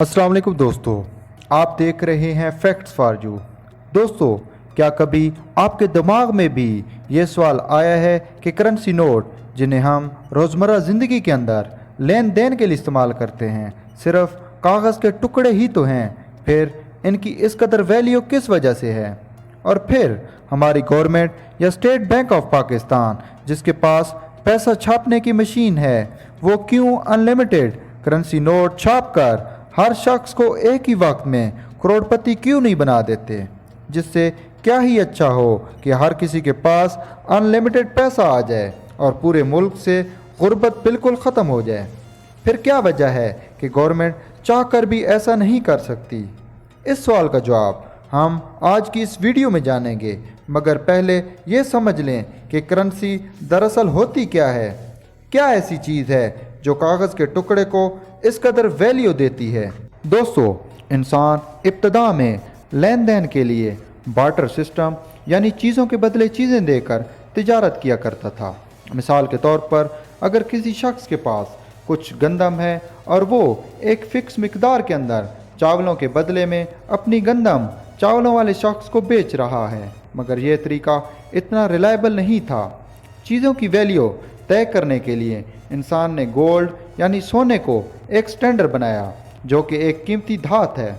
अस्सलाम वालेकुम दोस्तों, आप देख रहे हैं फैक्ट्स फॉर यू। दोस्तों, क्या कभी आपके दिमाग में भी ये सवाल आया है कि करेंसी नोट जिन्हें हम रोज़मर्रा ज़िंदगी के अंदर लेन देन के लिए इस्तेमाल करते हैं सिर्फ कागज़ के टुकड़े ही तो हैं, फिर इनकी इस कदर वैल्यू किस वजह से है? और फिर हमारी गवर्नमेंट या स्टेट बैंक ऑफ पाकिस्तान जिसके पास पैसा छापने की मशीन है, वो क्यों अनलिमिटेड करेंसी नोट छाप कर हर शख्स को एक ही वक्त में करोड़पति क्यों नहीं बना देते? जिससे क्या ही अच्छा हो कि हर किसी के पास अनलिमिटेड पैसा आ जाए और पूरे मुल्क से गुर्बत बिल्कुल ख़त्म हो जाए। फिर क्या वजह है कि गवर्नमेंट चाह कर भी ऐसा नहीं कर सकती? इस सवाल का जवाब हम आज की इस वीडियो में जानेंगे, मगर पहले ये समझ लें कि करेंसी दरअसल होती क्या है। क्या ऐसी चीज़ है जो कागज़ के टुकड़े को इस कदर वैल्यू देती है? दोस्तों, इंसान इब्तदा में लेन देन के लिए बार्टर सिस्टम यानी चीज़ों के बदले चीज़ें देकर तिजारत किया करता था। मिसाल के तौर पर अगर किसी शख्स के पास कुछ गंदम है और वो एक फ़िक्स मिकदार के अंदर चावलों के बदले में अपनी गंदम चावलों वाले शख्स को बेच रहा है, मगर यह तरीका इतना रिलायबल नहीं था। चीज़ों की वैल्यू तय करने के लिए इंसान ने गोल्ड यानी सोने को एक स्टैंडर्ड बनाया जो कि एक कीमती धात है।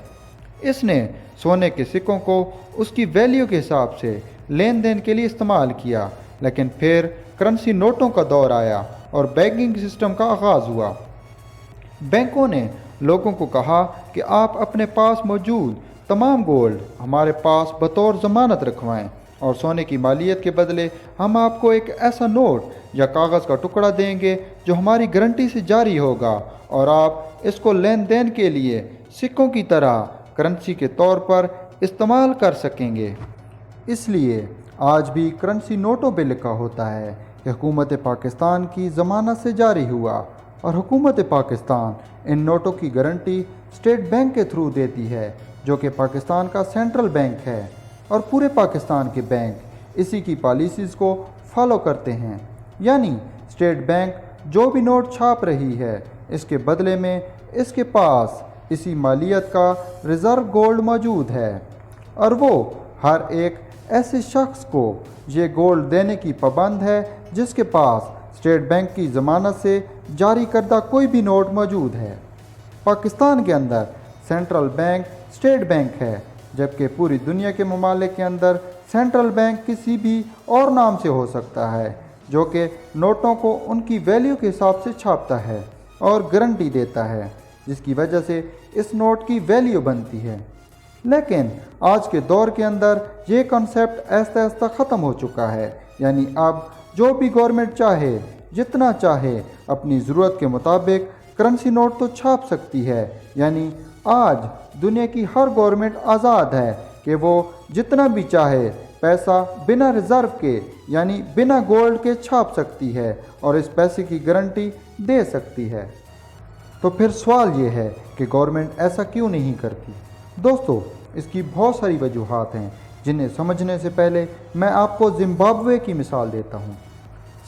इसने सोने के सिक्कों को उसकी वैल्यू के हिसाब से लेन देन के लिए इस्तेमाल किया, लेकिन फिर करेंसी नोटों का दौर आया और बैंकिंग सिस्टम का आगाज़ हुआ। बैंकों ने लोगों को कहा कि आप अपने पास मौजूद तमाम गोल्ड हमारे पास बतौर ज़मानत रखवाएं और सोने की मालियत के बदले हम आपको एक ऐसा नोट या कागज़ का टुकड़ा देंगे जो हमारी गारंटी से जारी होगा और आप इसको लेन देन के लिए सिक्कों की तरह करेंसी के तौर पर इस्तेमाल कर सकेंगे। इसलिए आज भी करेंसी नोटों पर लिखा होता है कि हुकूमत पाकिस्तान की ज़मानत से जारी हुआ, और हुकूमत पाकिस्तान इन नोटों की गारंटी स्टेट बैंक के थ्रू देती है जो कि पाकिस्तान का सेंट्रल बैंक है, और पूरे पाकिस्तान के बैंक इसी की पॉलिसीज़ को फॉलो करते हैं। यानी स्टेट बैंक जो भी नोट छाप रही है इसके बदले में इसके पास इसी मालियत का रिज़र्व गोल्ड मौजूद है, और वो हर एक ऐसे शख्स को ये गोल्ड देने की पाबंद है जिसके पास स्टेट बैंक की ज़मानत से जारी करदा कोई भी नोट मौजूद है। पाकिस्तान के अंदर सेंट्रल बैंक स्टेट बैंक है, जबकि पूरी दुनिया के ममालिक के अंदर सेंट्रल बैंक किसी भी और नाम से हो सकता है जो कि नोटों को उनकी वैल्यू के हिसाब से छापता है और गारंटी देता है, जिसकी वजह से इस नोट की वैल्यू बनती है। लेकिन आज के दौर के अंदर ये कॉन्सेप्ट आहिस्ता आहिस्ता ख़त्म हो चुका है। यानी अब जो भी गवर्नमेंट चाहे जितना चाहे अपनी ज़रूरत के मुताबिक करेंसी नोट तो छाप सकती है। यानी आज दुनिया की हर गवर्नमेंट आज़ाद है कि वो जितना भी चाहे पैसा बिना रिज़र्व के यानी बिना गोल्ड के छाप सकती है और इस पैसे की गारंटी दे सकती है। तो फिर सवाल ये है कि गवर्नमेंट ऐसा क्यों नहीं करती? दोस्तों, इसकी बहुत सारी वजूहात हैं जिन्हें समझने से पहले मैं आपको ज़िम्बाब्वे की मिसाल देता हूँ।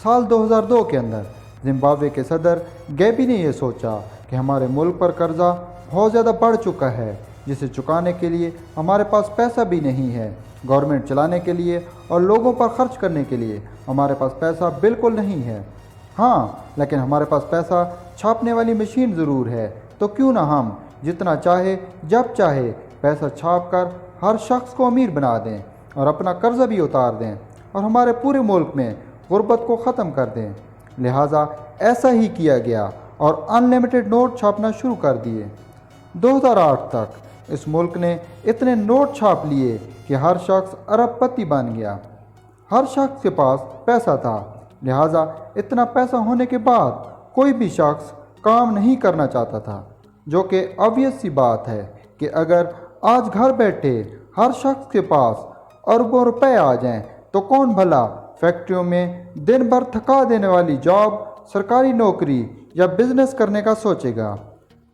साल 2002 के अंदर ज़िम्बाब्वे के सदर गैबी ने यह सोचा कि हमारे मुल्क पर कर्ज़ा बहुत ज़्यादा बढ़ चुका है, जिसे चुकाने के लिए हमारे पास पैसा भी नहीं है। गवर्नमेंट चलाने के लिए और लोगों पर ख़र्च करने के लिए हमारे पास पैसा बिल्कुल नहीं है। हाँ, लेकिन हमारे पास पैसा छापने वाली मशीन ज़रूर है, तो क्यों ना हम जितना चाहे जब चाहे पैसा छाप कर हर शख्स को अमीर बना दें और अपना कर्ज़ा भी उतार दें और हमारे पूरे मुल्क में गुर्बत को ख़त्म कर दें। लिहाजा ऐसा ही किया गया और अनलिमिटेड नोट छापना शुरू कर दिए। 2008 तक इस मुल्क ने इतने नोट छाप लिए कि हर शख्स अरबपति बन गया। हर शख्स के पास पैसा था, लिहाजा इतना पैसा होने के बाद कोई भी शख्स काम नहीं करना चाहता था, जो कि ऑब्वियस सी बात है कि अगर आज घर बैठे हर शख्स के पास अरबों रुपए आ जाएं तो कौन भला फैक्ट्रियों में दिन भर थका देने वाली जॉब, सरकारी नौकरी या बिज़नेस करने का सोचेगा।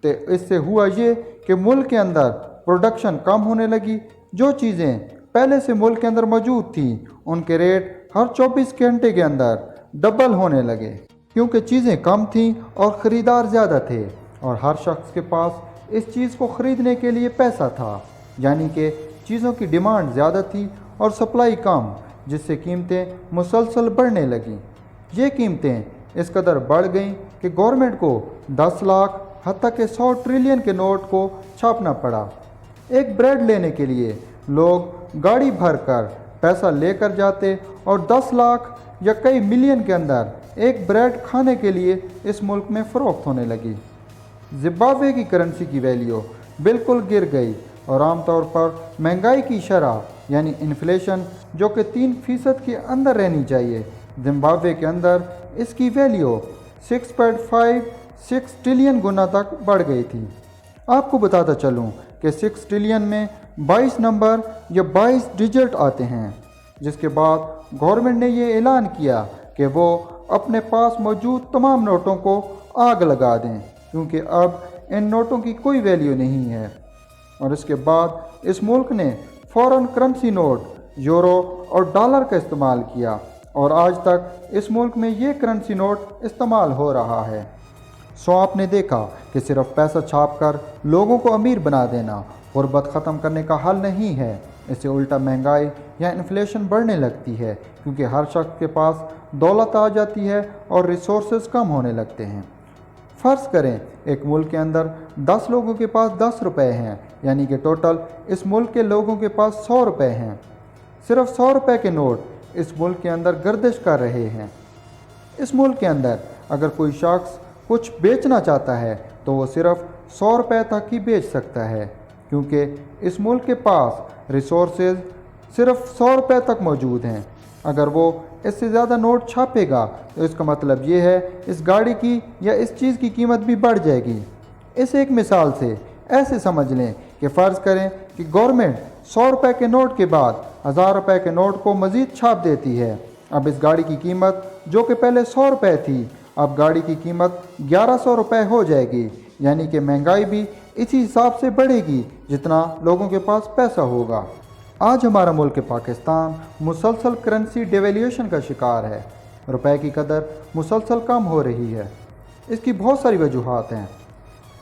तो इससे हुआ ये कि मुल्क के अंदर प्रोडक्शन कम होने लगी। जो चीज़ें पहले से मुल्क के अंदर मौजूद थीं उनके रेट हर 24 घंटे के अंदर डबल होने लगे, क्योंकि चीज़ें कम थीं और ख़रीदार ज़्यादा थे और हर शख्स के पास इस चीज़ को ख़रीदने के लिए पैसा था, यानी कि चीज़ों की डिमांड ज़्यादा थी और सप्लाई कम, जिससे कीमतें मुसलसल बढ़ने लगीं। ये कीमतें इस कदर बढ़ गईं कि गवर्नमेंट को 10 लाख हत्ता के 100 ट्रिलियन के नोट को छापना पड़ा। एक ब्रेड लेने के लिए लोग गाड़ी भर कर पैसा लेकर जाते और 10 लाख या कई मिलियन के अंदर एक ब्रेड खाने के लिए इस मुल्क में फ़रोख्त होने लगी। ज़िम्बाब्वे की करेंसी की वैल्यू बिल्कुल गिर गई और आमतौर पर महंगाई की शरह यानी इन्फ्लेशन, जो कि 3% के अंदर रहनी चाहिए, ज़िम्बाब्वे के अंदर इसकी वैल्यू 6.56 ट्रिलियन गुना तक बढ़ गई थी। आपको बताता चलूँ कि 6 ट्रिलियन में 22 नंबर या 22 डिजिट आते हैं, जिसके बाद गवर्नमेंट ने ये ऐलान किया कि वो अपने पास मौजूद तमाम नोटों को आग लगा दें, क्योंकि अब इन नोटों की कोई वैल्यू नहीं है। और इसके बाद इस मुल्क ने फॉरेन करेंसी नोट, यूरो और डॉलर का इस्तेमाल किया और आज तक इस मुल्क में ये करेंसी नोट इस्तेमाल हो रहा है। सो आपने देखा कि सिर्फ पैसा छाप कर लोगों को अमीर बना देना गुर्बत ख़त्म करने का हल नहीं है। इससे उल्टा महंगाई या इन्फ्लेशन बढ़ने लगती है, क्योंकि हर शख्स के पास दौलत आ जाती है और रिसोर्सेज कम होने लगते हैं। फ़र्ज़ करें एक मुल्क के अंदर 10 लोगों के पास 10 रुपए हैं, यानी कि टोटल इस मुल्क के लोगों के पास 100 रुपए हैं। सिर्फ 100 रुपए के नोट इस मुल्क के अंदर गर्दिश कर रहे हैं। इस मुल्क के अंदर अगर कोई शख्स कुछ बेचना चाहता है तो वो सिर्फ 100 रुपए तक ही बेच सकता है, क्योंकि इस मुल्क के पास रिसोर्सेज सिर्फ 100 रुपए तक मौजूद हैं। अगर वो इससे ज़्यादा नोट छापेगा तो इसका मतलब ये है इस गाड़ी की या इस चीज़ की कीमत भी बढ़ जाएगी। इस एक मिसाल से ऐसे समझ लें कि फ़र्ज़ करें कि गवर्नमेंट 100 रुपए के नोट के बाद 1000 रुपए के नोट को मज़ीद छाप देती है। अब इस गाड़ी की कीमत, जो कि पहले 100 रुपए थी, अब गाड़ी की कीमत 1100 रुपए हो जाएगी, यानी कि महंगाई भी इसी हिसाब से बढ़ेगी जितना लोगों के पास पैसा होगा। आज हमारा मुल्क पाकिस्तान मुसलसल करेंसी डिवेल्यूशन का शिकार है। रुपए की कदर मुसलसल कम हो रही है। इसकी बहुत सारी वजूहात हैं।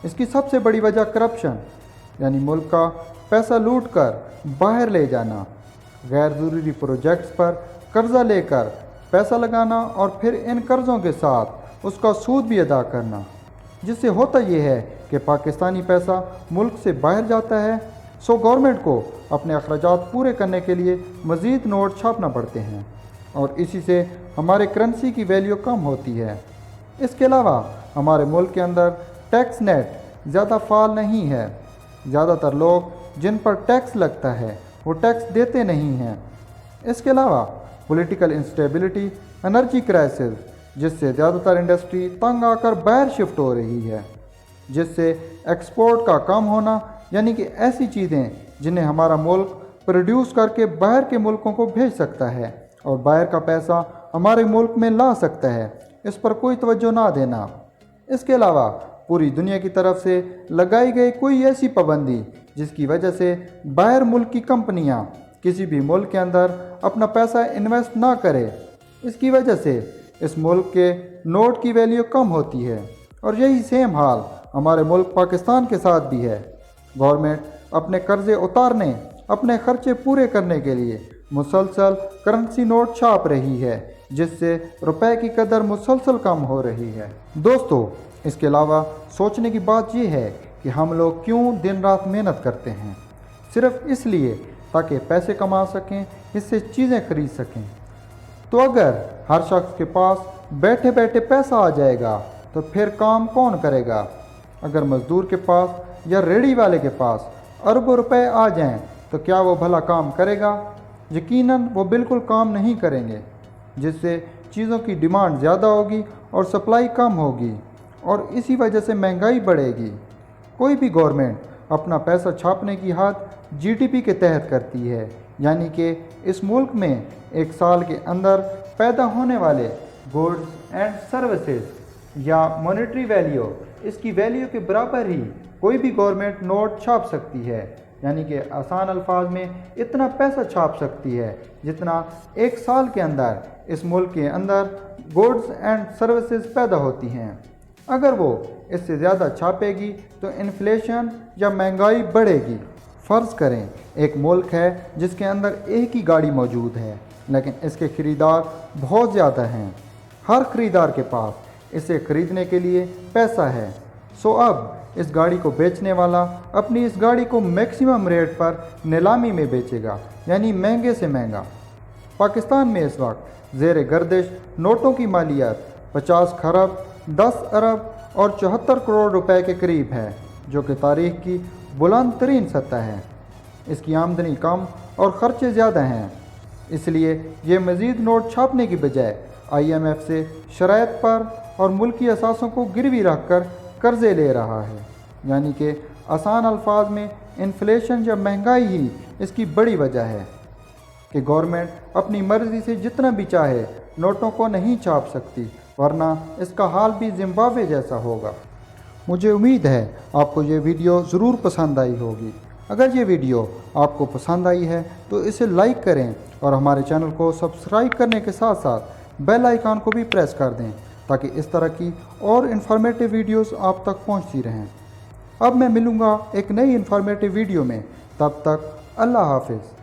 इसकी सबसे बड़ी वजह करप्शन, यानी मुल्क का पैसा लूट कर बाहर ले जाना, गैर ज़रूरी प्रोजेक्ट्स पर कर्ज़ा लेकर पैसा लगाना और फिर इन कर्ज़ों के साथ उसका सूद भी अदा करना, जिससे होता यह है कि पाकिस्तानी पैसा मुल्क से बाहर जाता है। सो गवर्नमेंट को अपने अखराजात पूरे करने के लिए मज़ीद नोट छापना पड़ते हैं और इसी से हमारे करेंसी की वैल्यू कम होती है। इसके अलावा हमारे मुल्क के अंदर टैक्स नेट ज़्यादा फ़ाल नहीं है। ज़्यादातर लोग जिन पर टैक्स लगता है वो टैक्स देते नहीं हैं। इसके अलावा पॉलिटिकल इंस्टेबिलिटी, एनर्जी क्राइसिस, जिससे ज़्यादातर इंडस्ट्री तंग आकर बाहर शिफ्ट हो रही है, जिससे एक्सपोर्ट का कम होना, यानी कि ऐसी चीज़ें जिन्हें हमारा मुल्क प्रोड्यूस करके बाहर के मुल्कों को भेज सकता है और बाहर का पैसा हमारे मुल्क में ला सकता है, इस पर कोई तवज्जो ना देना। इसके अलावा पूरी दुनिया की तरफ से लगाई गई कोई ऐसी पाबंदी जिसकी वजह से बाहर मुल्क की कंपनियां किसी भी मुल्क के अंदर अपना पैसा इन्वेस्ट ना करे। इसकी वजह से इस मुल्क के नोट की वैल्यू कम होती है और यही सेम हाल हमारे मुल्क पाकिस्तान के साथ भी है। गवर्नमेंट अपने कर्ज़े उतारने, अपने खर्चे पूरे करने के लिए मुसलसल करेंसी नोट छाप रही है, जिससे रुपए की कदर मुसलसल कम हो रही है। दोस्तों, इसके अलावा सोचने की बात यह है कि हम लोग क्यों दिन रात मेहनत करते हैं, सिर्फ इसलिए ताकि पैसे कमा सकें, इससे चीज़ें खरीद सकें। तो अगर हर शख्स के पास बैठे बैठे पैसा आ जाएगा तो फिर काम कौन करेगा? अगर मज़दूर के पास या रेडी वाले के पास अरबों रुपए आ जाएं तो क्या वो भला काम करेगा? यकीनन वो बिल्कुल काम नहीं करेंगे, जिससे चीज़ों की डिमांड ज़्यादा होगी और सप्लाई कम होगी और इसी वजह से महंगाई बढ़ेगी। कोई भी गवर्नमेंट अपना पैसा छापने की हद जीडीपी के तहत करती है, यानी कि इस मुल्क में एक साल के अंदर पैदा होने वाले गुड्स एंड सर्विसेज या मॉनेटरी वैल्यू, इसकी वैल्यू के बराबर ही कोई भी गवर्नमेंट नोट छाप सकती है, यानी कि आसान अल्फाज में इतना पैसा छाप सकती है जितना एक साल के अंदर इस मुल्क के अंदर गुड्स एंड सर्विसेज पैदा होती हैं। अगर वो इससे ज़्यादा छापेगी तो इन्फ्लेशन یا مہنگائی بڑھے گی؟ فرض کریں ایک ملک ہے جس کے اندر ایک ہی گاڑی موجود ہے، لیکن اس کے خریدار بہت زیادہ ہیں۔ ہر خریدار کے پاس اسے خریدنے کے لیے پیسہ ہے۔ اب اس گاڑی کو بیچنے والا اپنی اس گاڑی کو میکسیمم ریٹ پر نیلامی میں بیچے گا، یعنی مہنگے سے مہنگا۔ پاکستان میں اس وقت زیر گردش نوٹوں کی مالیت 50 کھرب 10 ارب اور 74 کروڑ روپے کے قریب ہے، جو کہ تاریخ کی بلند ترین سطح ہے۔ اس کی آمدنی کم اور خرچے زیادہ ہیں، اس لیے یہ مزید نوٹ چھاپنے کی بجائے IMF سے شرائط پر اور ملکی اثاثوں کو گروی رکھ کر قرضے لے رہا ہے۔ یعنی کہ آسان الفاظ میں انفلیشن یا مہنگائی ہی اس کی بڑی وجہ ہے کہ گورنمنٹ اپنی مرضی سے جتنا بھی چاہے نوٹوں کو نہیں چھاپ سکتی، ورنہ اس کا حال بھی زمبابوے جیسا ہوگا۔ مجھے امید ہے آپ کو یہ ویڈیو ضرور پسند آئی ہوگی۔ اگر یہ ویڈیو آپ کو پسند آئی ہے تو اسے لائک کریں اور ہمارے چینل کو سبسکرائب کرنے کے ساتھ ساتھ بیل آئیکن کو بھی پریس کر دیں تاکہ اس طرح کی اور انفارمیٹو ویڈیوز آپ تک پہنچتی رہیں۔ اب میں ملوں گا ایک نئی انفارمیٹو ویڈیو میں، تب تک اللہ حافظ۔